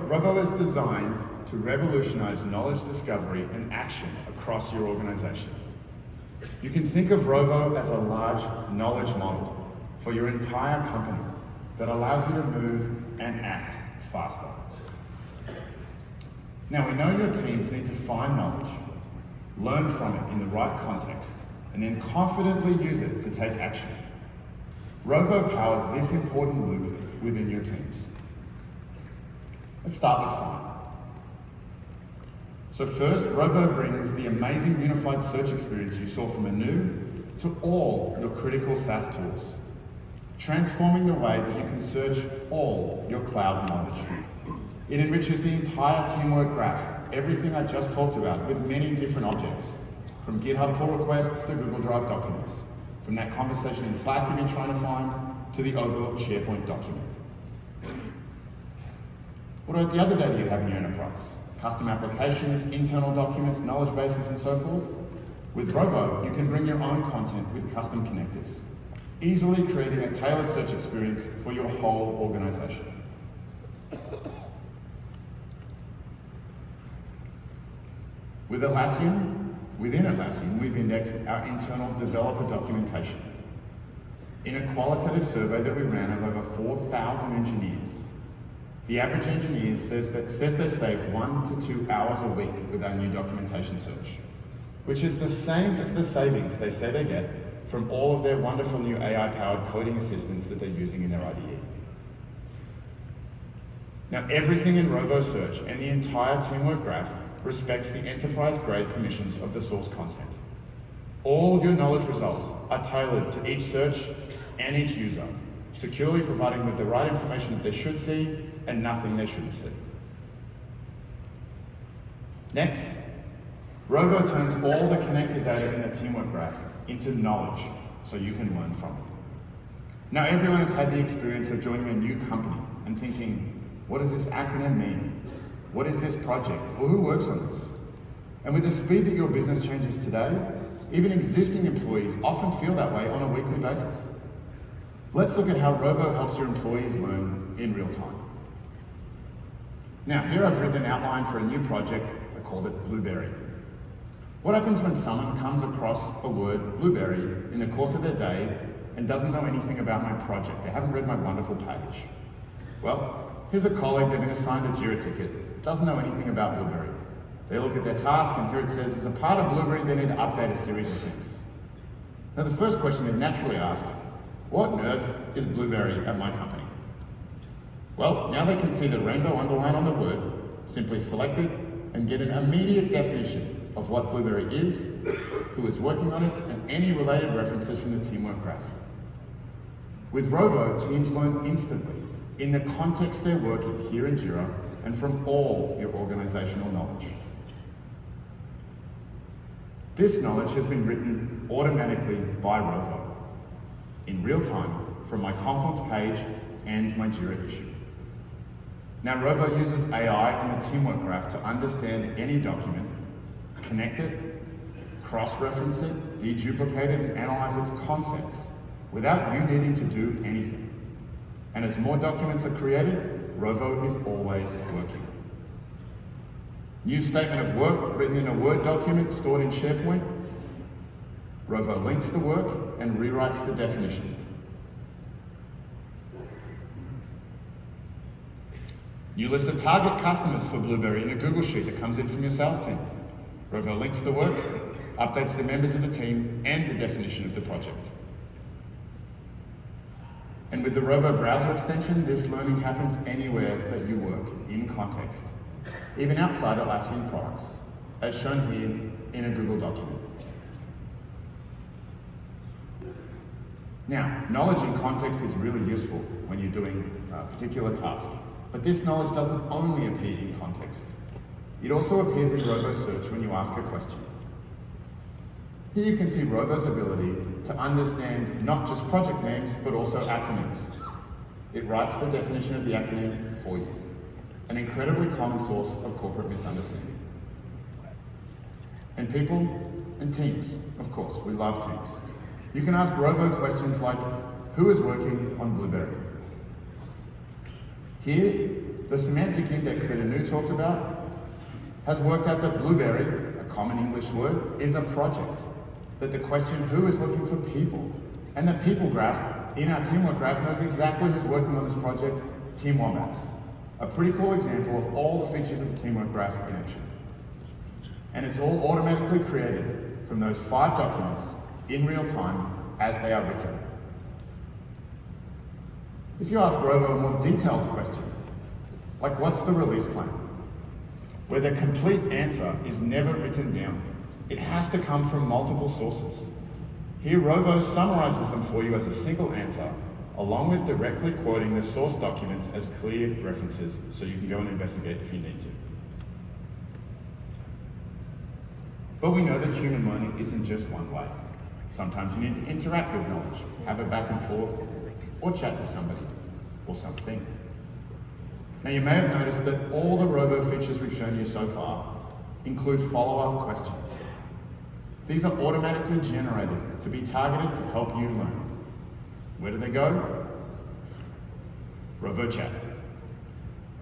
Rovo is designed to revolutionize knowledge discovery and action across your organization. You can think of Rovo as a large knowledge model for your entire company that allows you to move and act faster. Now, we know your teams need to find knowledge, learn from it in the right context, and then confidently use it to take action. Rovo powers this important loop within your teams. Let's start with find. So first, Rovo brings the amazing unified search experience you saw from Anu to all your critical SaaS tools, transforming the way that you can search all your cloud knowledge. It enriches the entire teamwork graph, everything I just talked about, with many different objects, from GitHub pull requests to Google Drive documents, from that conversation in Slack you've been trying to find to the overlooked SharePoint document. What about the other data you have in your enterprise? Custom applications, internal documents, knowledge bases, and so forth? With Rovo, you can bring your own content with custom connectors, easily creating a tailored search experience for your whole organization. Within Atlassian, we've indexed our internal developer documentation. In a qualitative survey that we ran of over 4,000 engineers, the average engineer says they saved 1 to 2 hours a week with our new documentation search, which is the same as the savings they say they get from all of their wonderful new AI-powered coding assistants that they're using in their IDE. Now, everything in Rovo Search and the entire teamwork graph respects the enterprise-grade permissions of the source content. All your knowledge results are tailored to each search and each user, securely providing with the right information that they should see and nothing they shouldn't see. Next, Rovo turns all the connected data in the teamwork graph into knowledge so you can learn from it. Now, everyone has had the experience of joining a new company and thinking, what does this acronym mean? What is this project? Well, who works on this? And with the speed that your business changes today, even existing employees often feel that way on a weekly basis. Let's look at how Rovo helps your employees learn in real time. Now, here I've written an outline for a new project. I called it Blueberry. What happens when someone comes across a word, blueberry, in the course of their day and doesn't know anything about my project? They haven't read my wonderful page. Well, here's a colleague, they've been assigned a Jira ticket, doesn't know anything about Blueberry. They look at their task and here it says, as a part of Blueberry, they need to update a series of things. Now the first question they naturally ask, what on earth is Blueberry at my company? Well, now they can see the rainbow underline on the word, simply select it and get an immediate definition of what Blueberry is, who is working on it, and any related references from the teamwork graph. With Rovo, teams learn instantly in the context they're working here in Jira and from all your organizational knowledge. This knowledge has been written automatically by Rovo in real time from my Confluence page and my Jira issue. Now Rovo uses AI in the teamwork graph to understand any document, connect it, cross-reference it, deduplicate it, and analyze its concepts without you needing to do anything. And as more documents are created, Rovo is always working. New statement of work written in a Word document stored in SharePoint. Rovo links the work and rewrites the definition. New list of target customers for Blueberry in a Google Sheet that comes in from your sales team. Rovo links the work, updates the members of the team and the definition of the project. And with the Rovo browser extension, this learning happens anywhere that you work, in context, even outside Atlassian products, as shown here in a Google document. Now, knowledge in context is really useful when you're doing a particular task, but this knowledge doesn't only appear in context. It also appears in Rovo Search when you ask a question. Here you can see Rovo's ability to understand not just project names, but also acronyms. It writes the definition of the acronym for you, an incredibly common source of corporate misunderstanding. And people and teams, of course, we love teams. You can ask Rovo questions like, who is working on Blueberry? Here, the semantic index that Anu talked about has worked out that Blueberry, a common English word, is a project. That the question who is looking for people. And the people graph in our teamwork graph knows exactly who's working on this project, Team Wombats. A pretty cool example of all the features of the teamwork graph in action. And it's all automatically created from those 5 documents in real time as they are written. If you ask Rovo a more detailed question, like what's the release plan, where the complete answer is never written down. It has to come from multiple sources. Here Rovo summarizes them for you as a single answer, along with directly quoting the source documents as clear references so you can go and investigate if you need to. But we know that human learning isn't just one way. Sometimes you need to interact with knowledge, have a back and forth, or chat to somebody, or something. Now you may have noticed that all the Rovo features we've shown you so far include follow-up questions. These are automatically generated to be targeted to help you learn. Where do they go? Rovo Chat.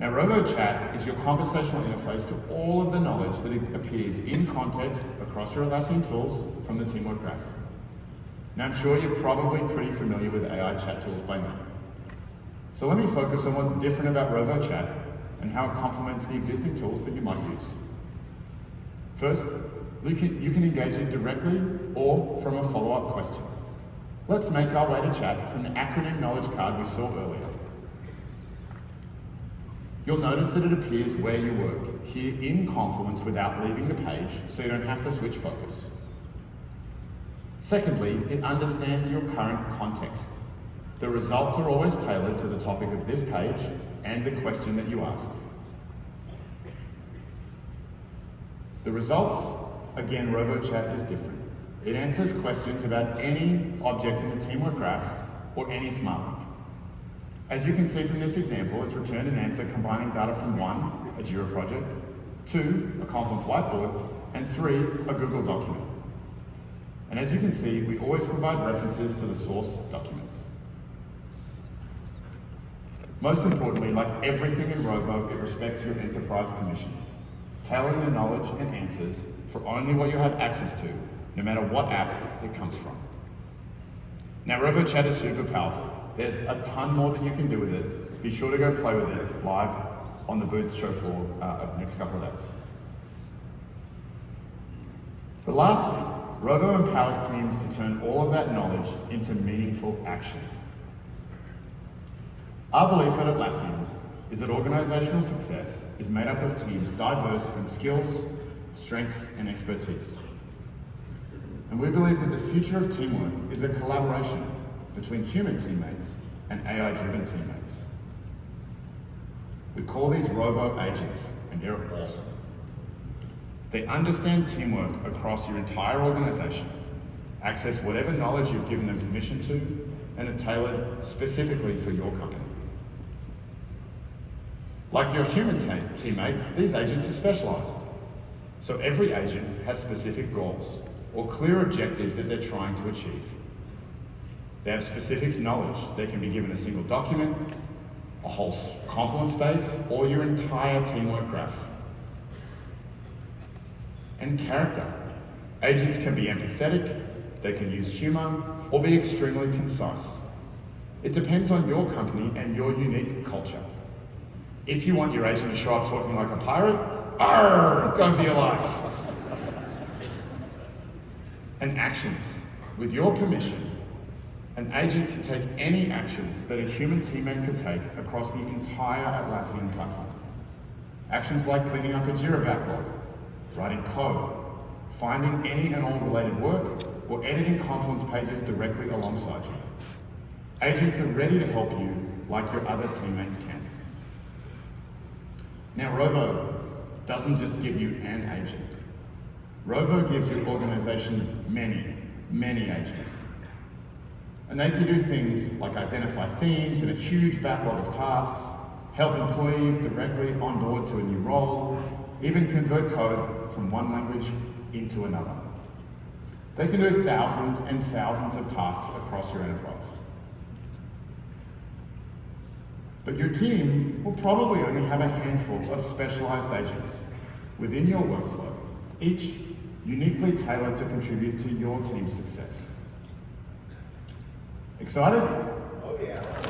Now Rovo Chat is your conversational interface to all of the knowledge that appears in context across your Atlassian tools from the Teamwork Graph. Now I'm sure you're probably pretty familiar with AI chat tools by now. So let me focus on what's different about Rovo Chat and how it complements the existing tools that you might use. First, you can engage it directly or from a follow-up question. Let's make our way to chat from the acronym knowledge card we saw earlier. You'll notice that it appears where you work, here in Confluence without leaving the page, so you don't have to switch focus. Secondly, it understands your current context. The results are always tailored to the topic of this page and the question that you asked. The results, again, Rovo Chat is different. It answers questions about any object in the Teamwork Graph or any smart link. As you can see from this example, it's returned an answer combining data from 1, a Jira project, 2, a Confluence whiteboard, and 3, a Google document. And as you can see, we always provide references to the source documents. Most importantly, like everything in Rovo, it respects your enterprise permissions, tailoring the knowledge and answers for only what you have access to, no matter what app it comes from. Now, Rovo Chat is super powerful. There's a ton more that you can do with it. Be sure to go play with it live on the booth show floor over the next couple of days. But lastly, Rovo empowers teams to turn all of that knowledge into meaningful action. Our belief at Atlassian is that organizational success is made up of teams diverse in skills, strengths, and expertise. And we believe that the future of teamwork is a collaboration between human teammates and AI-driven teammates. We call these Rovo Agents, and they're awesome. They understand teamwork across your entire organization, access whatever knowledge you've given them permission to, and are tailored specifically for your company. Like your human teammates, these agents are specialized. So every agent has specific goals or clear objectives that they're trying to achieve. They have specific knowledge. They can be given a single document, a whole Confluence space, or your entire teamwork graph. And character. Agents can be empathetic, they can use humor, or be extremely concise. It depends on your company and your unique culture. If you want your agent to show up talking like a pirate, arrgh, go for your life. And actions. With your permission, an agent can take any actions that a human teammate could take across the entire Atlassian platform. Actions like cleaning up a Jira backlog, writing code, finding any and all related work, or editing Confluence pages directly alongside you. Agents are ready to help you like your other teammates can. Now, Rovo doesn't just give you an agent. Rovo gives your organization many agents. And they can do things like identify themes in a huge backlog of tasks, help employees directly onboard to a new role, even convert code from one language into another. They can do thousands and thousands of tasks across your enterprise. But your team will probably only have a handful of specialized agents within your workflow, each uniquely tailored to contribute to your team's success. Excited? Oh yeah.